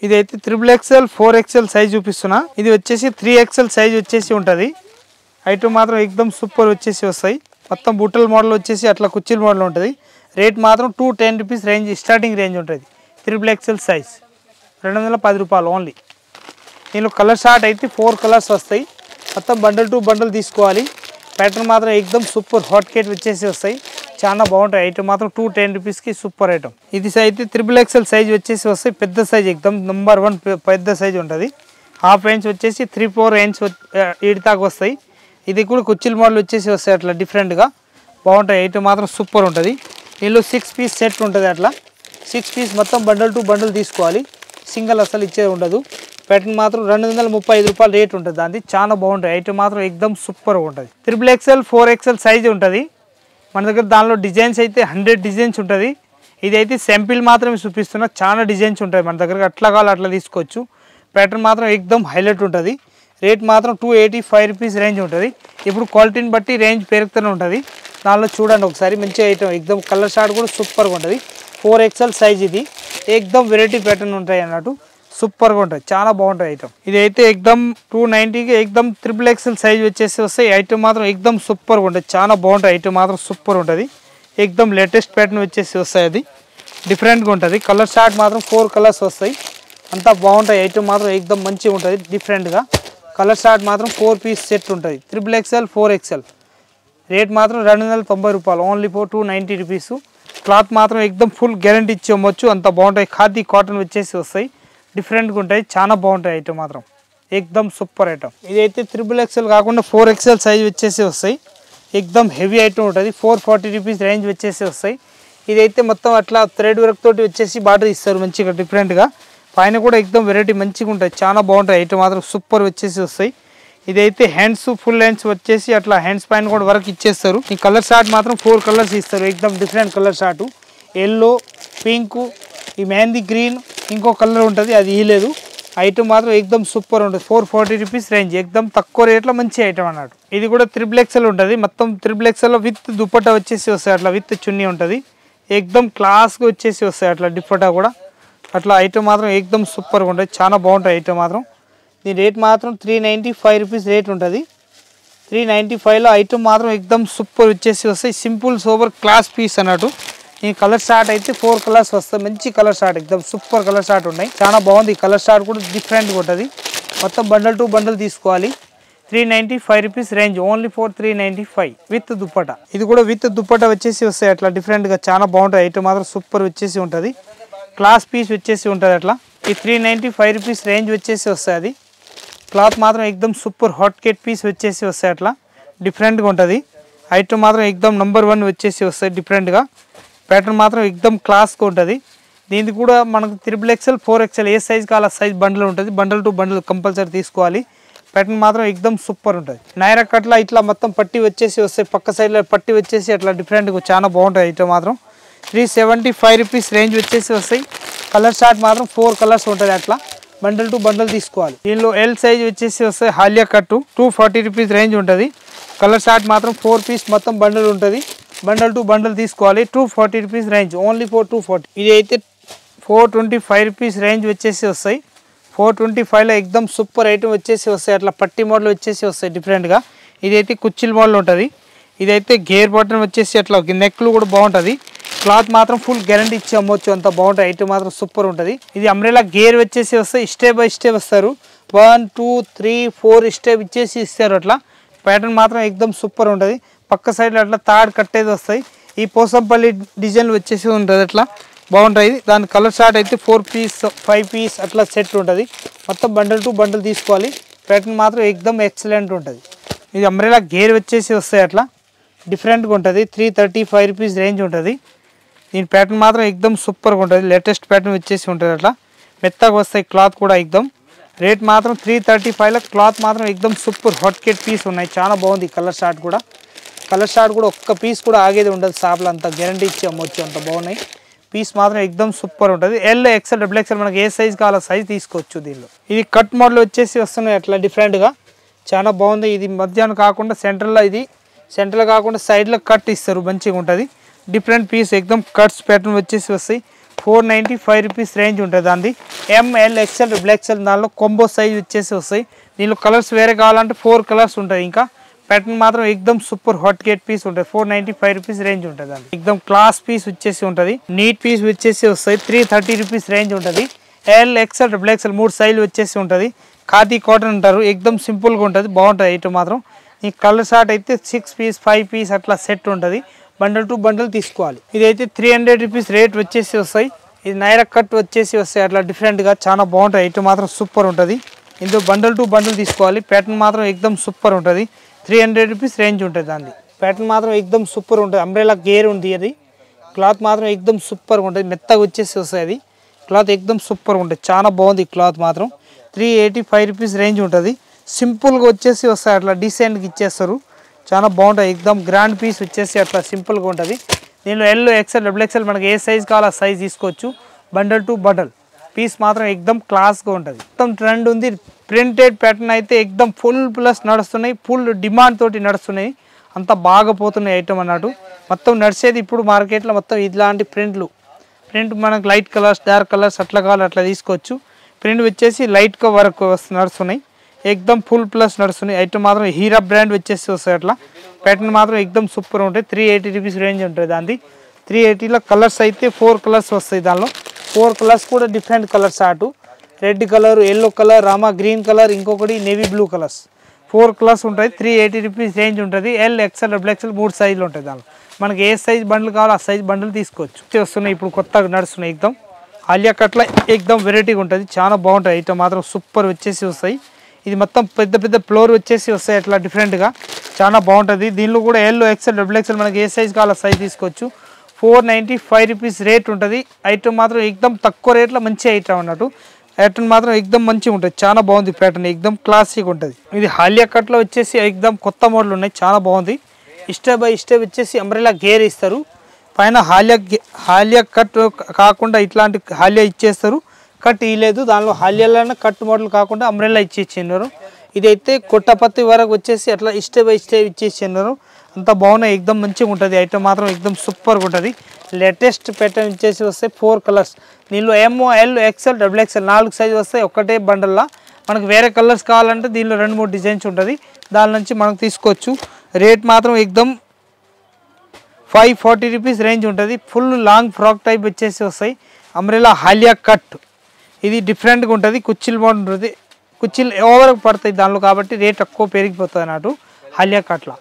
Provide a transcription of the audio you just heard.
ఇదైతే XXL 4XL size చూపిస్తున్నా. ఇది వచ్చేసి 3XL సైజ్ వచ్చేసి ఉంటుంది. ఐటమ్ మాత్రం ఎక్దమ్ సూపర్ వచ్చేసి వస్తాయి. మొత్తం బుట్టల మోడల్ వచ్చేసి అట్లా కుర్చీల మోడల్ ఉంటుంది. రేట్ మాత్రం 210 రూపీస్ రేంజ్ స్టార్టింగ్ రేంజ్ ఉంటుంది. XXL సైజ్ 210 రూపాయలు ఓన్లీ. దీనిలో కలర్ షార్ట్ అయితే 4 కలర్స్ వస్తాయి. మొత్తం బండల్ టు బండల్ తీసుకోవాలి. ప్యాటర్న్ మాత్రం ఎక్దమ్ సూపర్ హాట్ కేట్ వచ్చేసి వస్తాయి. చాలా బాగుంటాయి. ఐటమ్ మాత్రం 210 రూపీస్కి సూపర్ ఐటమ్. ఇది అయితే XXL సైజ్ వచ్చేసి వస్తాయి. పెద్ద సైజ్ ఎక్దమ్ నంబర్ 1 పెద్ద సైజ్ ఉంటుంది. హాఫ్ ఇంచ్ వచ్చేసి 3-4 ఇంచ్ 8 దాకా వస్తాయి. ఇది కూడా కుర్చీల మోడల్ వచ్చేసి వస్తాయి. అట్లా డిఫరెంట్గా బాగుంటాయి. ఐటమ్ మాత్రం సూపర్ ఉంటుంది. దీనిలో 6 పీస్ సెట్ ఉంటుంది. అట్లా 6 పీస్ మొత్తం బండల్ టు బండల్ తీసుకోవాలి. సింగిల్ అసలు ఇచ్చేది ఉండదు. ప్యాటర్న్ మాత్రం 235 రూపాయలు రేట్ ఉంటుంది. దాన్ని చాలా బాగుంటుంది. ఐటమ్ మాత్రం ఎక్దమ్ సూపర్గా ఉంటుంది. XXL 4XL సైజ్ ఉంటుంది మన దగ్గర. దానిలో డిజైన్స్ అయితే 100 డిజైన్స్ ఉంటుంది. ఇదైతే శాంపిల్ మాత్రమే చూపిస్తున్నా. చాలా డిజైన్స్ ఉంటాయి మన దగ్గర. అట్లా కావాలి అట్లా తీసుకోవచ్చు. ప్యాటర్న్ మాత్రం ఎక్దమ్ హైలైట్ ఉంటుంది. రేట్ మాత్రం 285 రూపీస్ రేంజ్ ఉంటుంది. ఇప్పుడు క్వాలిటీని బట్టి రేంజ్ పెరుగుతూనే ఉంటుంది. దానిలో చూడండి ఒకసారి మంచి ఐటమ్ ఎక్దమ్ కలర్ షార్ట్ కూడా సూపర్గా ఉంటుంది. 4XL సైజ్ ఇది ఎక్దమ్ వెరైటీ ప్యాటర్న్ ఉంటాయి అన్నట్టు. సూపర్గా ఉంటుంది. చాలా బాగుంటుంది ఐటమ్. ఇది అయితే ఎక్దమ్ 290కి ఎక్దమ్ XXL సైజ్ వచ్చేసి వస్తాయి. ఐటమ్ మాత్రం ఎక్దమ్ సూపర్గా ఉంటుంది. చాలా బాగుంటుంది. ఐటమ్ మాత్రం సూపర్ ఉంటుంది. ఎక్దమ్ లేటెస్ట్ ప్యాటర్న్ వచ్చేసి వస్తాయి. అది డిఫరెంట్గా ఉంటుంది. కలర్ షార్ట్ మాత్రం 4 కలర్స్ వస్తాయి. అంతా బాగుంటాయి. ఐటమ్ మాత్రం ఎక్దమ్ మంచిగా ఉంటుంది. డిఫరెంట్గా కలర్ షార్ట్ మాత్రం 4 పీస్ సెట్ ఉంటుంది. XXL 4XL రేట్ మాత్రం 290 రూపాయలు ఓన్లీ ఫర్ 290 రూపీస్. క్లాత్ మాత్రం ఎక్దమ్ ఫుల్ గ్యారంటీ ఇచ్చి అమ్మొచ్చు. అంత బాగుంటాయి. ఖాదీ కాటన్ వచ్చేసి వస్తాయి. డిఫరెంట్గా ఉంటాయి. చాలా బాగుంటాయి. ఐటమ్ మాత్రం ఎక్దమ్ సూపర్ ఐటమ్. ఇదైతే XXL కాకుండా 4XL సైజ్ వచ్చేసి వస్తాయి. ఎక్దమ్ హెవీ ఐటమ్ ఉంటుంది. 440 రూపీస్ రేంజ్ వచ్చేసి వస్తాయి. ఇదైతే మొత్తం అట్లా థ్రెడ్ వర్క్ తోటి వచ్చేసి బార్డర్ ఇస్తారు మంచిగా డిఫరెంట్గా. పైన కూడా ఎక్దమ్ వెరైటీ మంచిగా ఉంటాయి. చాలా బాగుంటాయి. ఐటమ్ మాత్రం సూపర్ వచ్చేసి వస్తాయి. ఇదైతే హ్యాండ్స్ ఫుల్ హ్యాండ్స్ వచ్చేసి అట్లా హ్యాండ్స్ పైన కూడా వర్క్ ఇచ్చేస్తారు. ఈ కలర్ షార్ట్ మాత్రం 4 కలర్స్ ఇస్తారు. ఎక్దమ్ different colour short. Yellow, pink, ఈ మెహందీ గ్రీన్, ఇంకో కలర్ ఉంటుంది అది ఇయలేదు. ఐటమ్ మాత్రం ఎక్దమ్ సూపర్ ఉంటుంది. 440 రూపీస్ రేంజ్ ఎక్దమ్ తక్కువ రేట్లో మంచి ఐటమ్ అన్నట్టు. ఇది కూడా XXL ఉంటుంది. మొత్తం XXL విత్ దుపట్టా వచ్చేసి వస్తాయి. అట్లా విత్ చున్నీ ఉంటుంది. ఎక్దమ్ క్లాస్గా వచ్చేసి వస్తాయి. అట్లా దుపట్టా కూడా అట్లా ఐటమ్ మాత్రం ఎక్దమ్ సూపర్గా ఉంటుంది. చాలా బాగుంటుంది ఐటమ్ మాత్రం. దీని రేట్ మాత్రం 395 రూపీస్ రేట్ ఉంటుంది. 395లో ఐటమ్ మాత్రం ఎక్దమ్ సూపర్ వచ్చేసి వస్తాయి. సింపుల్ సోబర్ క్లాస్ పీస్ అన్నట్టు. ఈ కలర్ షార్ట్ అయితే 4 కలర్స్ వస్తాయి. మంచి కలర్ షార్ట్ ఎక్దమ్ సూపర్ కలర్ షార్ట్ ఉన్నాయి. చాలా బాగుంది. ఈ కలర్ షార్ట్ కూడా డిఫరెంట్గా ఉంటుంది. మొత్తం బండల్ టు బండల్ తీసుకోవాలి. 395 rupees range only for 395 with dupatta. ఇది కూడా విత్ దుప్పట వచ్చేసి వస్తాయి. అట్లా డిఫరెంట్గా చాలా బాగుంటుంది. ఐటమ్ మాత్రం సూపర్ వచ్చేసి ఉంటుంది. క్లాస్ పీస్ వచ్చేసి ఉంటుంది. అట్లా ఈ 395 రూపీస్ రేంజ్ వచ్చేసి వస్తాయి. అది క్లాత్ మాత్రం ఎక్దమ్ సూపర్ హాట్ కేట్ పీస్ వచ్చేసి వస్తాయి. అట్లా డిఫరెంట్గా ఉంటుంది. ఐటమ్ మాత్రం ఎక్దమ్ నంబర్ 1 వచ్చేసి వస్తాయి. డిఫరెంట్గా ప్యాటర్న్ మాత్రం ఎక్దమ్ క్లాస్గా ఉంటుంది. దీనికి కూడా మనకు XXL 4XL ఏ సైజ్ కావాలో సైజ్ బండిల్ ఉంటుంది. బండల్ టు బండిల్ కంపల్సరీ తీసుకోవాలి. ప్యాటర్న్ మాత్రం ఎక్దమ్ సూపర్ ఉంటుంది. నైరా కట్లా ఇట్లా మొత్తం పట్టి వచ్చేసి వస్తాయి. పక్క సైడ్లో పట్టి వచ్చేసి అట్లా డిఫరెంట్గా చాలా బాగుంటుంది. ఐటమ్ మాత్రం 375 రూపీస్ రేంజ్ వచ్చేసి వస్తాయి. కలర్ షార్ట్ మాత్రం 4 కలర్స్ ఉంటుంది. అట్లా బండల్ టు బండల్ తీసుకోవాలి. దీనిలో ఎల్ సైజ్ వచ్చేసి వస్తాయి. హాలియా కట్టు 240 రూపీస్ రేంజ్ ఉంటుంది. కలర్ షార్ట్ మాత్రం 4 పీస్ మొత్తం బండల్ ఉంటుంది. బండల్ టు బండల్ తీసుకోవాలి. 240 రూపీస్ రేంజ్ ఓన్లీ ఫర్ 240. ఇది అయితే 425 రూపీస్ రేంజ్ వచ్చేసి వస్తాయి. 425లో ఎక్దమ్ సూపర్ ఐటమ్ వచ్చేసి వస్తాయి. అట్లా పట్టి మోడల్ వచ్చేసి వస్తాయి డిఫరెంట్గా. ఇదైతే కుర్చీల మోడల్ ఉంటుంది. ఇదైతే గేర్ బటన్ వచ్చేసి అట్లా నెక్లు కూడా బాగుంటుంది. క్లాత్ మాత్రం ఫుల్ గ్యారంటీ ఇచ్చి అమ్మవచ్చు. అంత బాగుంటుంది. ఐటమ్ మాత్రం సూపర్ ఉంటుంది. ఇది అంబ్రెలా గేర్ వచ్చేసి వస్తాయి. స్టెప్ బై స్టెప్ వస్తారు. 1 2 3 4 స్టెప్ ఇచ్చేసి ఇస్తారు. అట్లా ప్యాటర్న్ మాత్రం ఎక్దమ్ సూపర్ ఉంటుంది. పక్క సైడ్లో అట్లా తాడు కట్టేది వస్తాయి. ఈ పోసంపల్లి డిజైన్ వచ్చేసి ఉంటుంది. అట్లా బాగుంటుంది. దాని కలర్ షార్ట్ అయితే 4 పీస్ 5 పీస్ అట్లా సెట్ ఉంటుంది. మొత్తం బండల్ టు బండల్ తీసుకోవాలి. ప్యాటర్న్ మాత్రం ఎక్దమ్ ఎక్సలెంట్ ఉంటుంది. ఇది అంబ్రెలా గేర్ వచ్చేసి వస్తాయి. అట్లా డిఫరెంట్గా ఉంటుంది. 335 రూపీస్ రేంజ్ ఉంటుంది. దీని ప్యాటర్న్ మాత్రం ఎక్దమ్ సూపర్గా ఉంటుంది. లేటెస్ట్ ప్యాటర్న్ వచ్చేసి ఉంటుంది. అట్లా మెత్తగా వస్తాయి. క్లాత్ కూడా ఎక్దమ్ రేట్ మాత్రం 335లో క్లాత్ మాత్రం ఎక్దమ్ సూపర్ హాట్ కేట్ పీస్ ఉన్నాయి. చాలా బాగుంది. కలర్ షార్ట్ కూడా ఒక్క పీస్ కూడా ఆగేది ఉండదు. షాప్లో అంత గ్యారంటీ ఇచ్చి అమ్మవచ్చు. అంత బాగున్నాయి. పీస్ మాత్రం ఎక్దమ్ సూపర్ ఉంటుంది. ఎల్ XL XXL మనకి ఏ సైజ్ కావాలో సైజ్ తీసుకోవచ్చు. దీనిలో ఇది కట్ మోడల్ వచ్చేసి వస్తున్నాయి. అట్లా డిఫరెంట్గా చాలా బాగుంది. ఇది మధ్యాహ్నం కాకుండా సెంటర్లో, ఇది సెంటర్లో కాకుండా సైడ్లో కట్ ఇస్తారు. మంచిగా ఉంటుంది. డిఫరెంట్ పీస్ ఎక్దమ్ కట్స్ ప్యాటర్న్ వచ్చేసి వస్తాయి. 495 రూపీస్ రేంజ్ ఉంటుంది దాన్ని. ఎంఎల్ ఎక్సెల్ డబుల్ ఎక్సెల్ దానిలో కొంబో సైజ్ వచ్చేసి వస్తాయి. దీనిలో కలర్స్ వేరే కావాలంటే 4 కలర్స్ ఉంటాయి. ఇంకా ప్యాటర్న్ మాత్రం ఎక్దమ్ సూపర్ హాట్ గేట్ పీస్ ఉంటుంది. 495 రూపీస్ రేంజ్ ఉంటుంది దాన్ని. ఎక్దమ్ క్లాస్ పీస్ వచ్చేసి ఉంటుంది. నీట్ పీస్ వచ్చేసి వస్తాయి. 330 రూపీస్ రేంజ్ ఉంటుంది. ఎల్ ఎక్సెల్ డబుల్ ఎక్సెల్ 3 సైజులు వచ్చేసి ఉంటుంది. ఖాదీ కాటన్ అంటారు. ఎక్దమ్ సింపుల్గా ఉంటుంది, బాగుంటుంది ఐటమ్ మాత్రం. ఈ కలర్ షార్ట్ అయితే 6 పీస్ 5 పీస్ అట్లా సెట్ ఉంటుంది. బండల్ టు బండల్ తీసుకోవాలి. ఇదైతే 300 రూపీస్ రేట్ వచ్చేసి వస్తాయి. ఇది నైరా కట్ వచ్చేసి వస్తాయి అట్లా డిఫరెంట్గా, చాలా బాగుంటుంది ఐటమ్ మాత్రం సూపర్ ఉంటుంది. ఇందులో బండల్ టు బండల్ తీసుకోవాలి. ప్యాటర్న్ మాత్రం ఎక్దమ్ సూపర్ ఉంటుంది. 300 రూపీస్ రేంజ్ ఉంటుంది దాన్ని. ప్యాటర్న్ మాత్రం ఎక్దమ్ సూపర్ ఉంటుంది. అంబ్రెలా గేర్ ఉంది అది. క్లాత్ మాత్రం ఎక్దమ్ సూపర్గా ఉంటుంది. మెత్తగా వచ్చేసి వస్తాయి. అది క్లాత్ ఎక్దమ్ సూపర్గా ఉంటుంది, చాలా బాగుంది క్లాత్ మాత్రం. 385 రూపీస్ రేంజ్ ఉంటుంది. సింపుల్గా వచ్చేసి వస్తాయి అట్లా డీసెంట్గా ఇచ్చేస్తారు, చాలా బాగుంటుంది. ఎక్దమ్ గ్రాండ్ పీస్ వచ్చేసి అట్లా సింపుల్గా ఉంటుంది. దీనిలో ఎల్ ఎక్సెల్ డబుల్ ఎక్సెల్ మనకి ఏ సైజ్ కావాలో ఆ సైజ్ తీసుకోవచ్చు. బండల్ టు బండల్ పీస్ మాత్రం ఎక్దమ్ క్లాస్గా ఉంటుంది. మొత్తం ట్రెండ్ ఉంది. ప్రింటెడ్ ప్యాటర్న్ అయితే ఎక్దమ్ ఫుల్ ప్లస్ నడుస్తున్నాయి, ఫుల్ డిమాండ్ తోటి నడుస్తున్నాయి. అంత బాగా పోతున్నాయి ఐటమ్ అన్నట్టు. మొత్తం నడిచేది ఇప్పుడు మార్కెట్లో మొత్తం ఇలాంటి ప్రింట్ మనకు లైట్ కలర్స్ డార్క్ కలర్స్ అట్లా కావాలి అట్లా తీసుకోవచ్చు. ప్రింట్ వచ్చేసి లైట్గా వర్క్ నడుస్తున్నాయి. ఎక్దమ్ ఫుల్ ప్లస్ నడుస్తున్నాయి ఐటమ్ మాత్రం. హీరా బ్రాండ్ వచ్చేసి వస్తాయి అట్లా. ప్యాటర్న్ మాత్రం ఎక్దమ్ సూపర్ ఉంటాయి. 380 రూపీస్ రేంజ్ ఉంటుంది దాన్ని. 380లో కలర్స్ అయితే 4 కలర్స్ వస్తాయి. దానిలో 4 కలర్స్ కూడా డిఫరెంట్ కలర్స్ అటు red colour, yellow colour, Rama green colour, ఇంకొకటి నేవీ బ్లూ కలర్స్ 4 కలర్స్ ఉంటాయి. 380 రూపీస్ రేంజ్ ఉంటుంది. ఎల్ ఎక్సెల్ డబుల్ ఎక్సెల్ 3 సైజులు ఉంటాయి దానిలో. మనకి ఏ సైజ్ బండ్లు కావాలో ఆ సైజ్ బండ్లు తీసుకోవచ్చు. వస్తున్నాయి ఇప్పుడు కొత్తగా నడుస్తున్నాయి. ఎక్దమ్ ఆలియా కట్ల ఎక్దమ్ వెరైటీగా ఉంటుంది, చాలా బాగుంటుంది ఐటమ్ మాత్రం. సూపర్ వచ్చేసి వస్తాయి. ఇది మొత్తం పెద్ద పెద్ద ఫ్లోర్ వచ్చేసి వస్తాయి అట్లా డిఫరెంట్గా, చాలా బాగుంటుంది. దీనిలో కూడా ఎల్ ఎక్సెల్ డబుల్ ఎక్సెల్ మనకి ఏ సైజ్ కావాలో సైజ్ తీసుకోవచ్చు. 495 రూపీస్ రేట్ ఉంటుంది. ఐటమ్ మాత్రం ఎక్దమ్ తక్కువ రేట్లో మంచి ఐటమ్ అన్నట్టు. ప్యాటర్న్ మాత్రం ఎక్దమ్ మంచిగా ఉంటుంది, చాలా బాగుంది ప్యాటర్న్. ఎక్దమ్ క్లాసిక్ ఉంటుంది. ఇది హాలియా కట్లో వచ్చేసి ఎక్దమ్ కొత్త మోడల్ ఉన్నాయి, చాలా బాగుంది. స్టెప్ బై స్టెప్ వచ్చేసి అంబ్రెలా గేర్ ఇస్తారు. పైన హాలియా కట్ కాకుండా ఇట్లాంటి హాలియా ఇచ్చేస్తారు. కట్ ఇవ్వలేదు దానిలో. హాలియాలోనే కట్ మోడల్ కాకుండా అంబ్రెలా ఇచ్చేసినారు. ఇదైతే కొట్టపత్తి వరకు వచ్చేసి అట్లా స్టెప్ బై స్టెప్ ఇచ్చేసినారు. అంత బాగున్నాయి, ఎక్దమ్ మంచిగా ఉంటుంది ఐటమ్ మాత్రం. ఎక్దమ్ సూపర్గా ఉంటుంది. లేటెస్ట్ ప్యాటర్న్ ఇచ్చేసి వస్తాయి. 4 కలర్స్ దీనిలో ఎంఓ L XL double XL 4 size వస్తాయి ఒకటే బండల్లా. మనకు వేరే కలర్స్ కావాలంటే దీనిలో 2-3 డిజైన్స్ ఉంటుంది, దాని నుంచి మనకు తీసుకోవచ్చు. రేట్ మాత్రం ఎక్దమ్ 540 రూపీస్ రేంజ్ ఉంటుంది. ఫుల్ లాంగ్ ఫ్రాక్ టైప్ వచ్చేసి వస్తాయి. అంబ్రెలా హాలియా కట్ ఇది డిఫరెంట్గా ఉంటుంది. కుచ్చిలు బాగుంటుంది, కుచ్చిలు ఓవర్గా పడతాయి దానిలో, కాబట్టి రేట్ ఎక్కువ పెరిగిపోతుంది అన్నట్టు హాలియా కట్లా.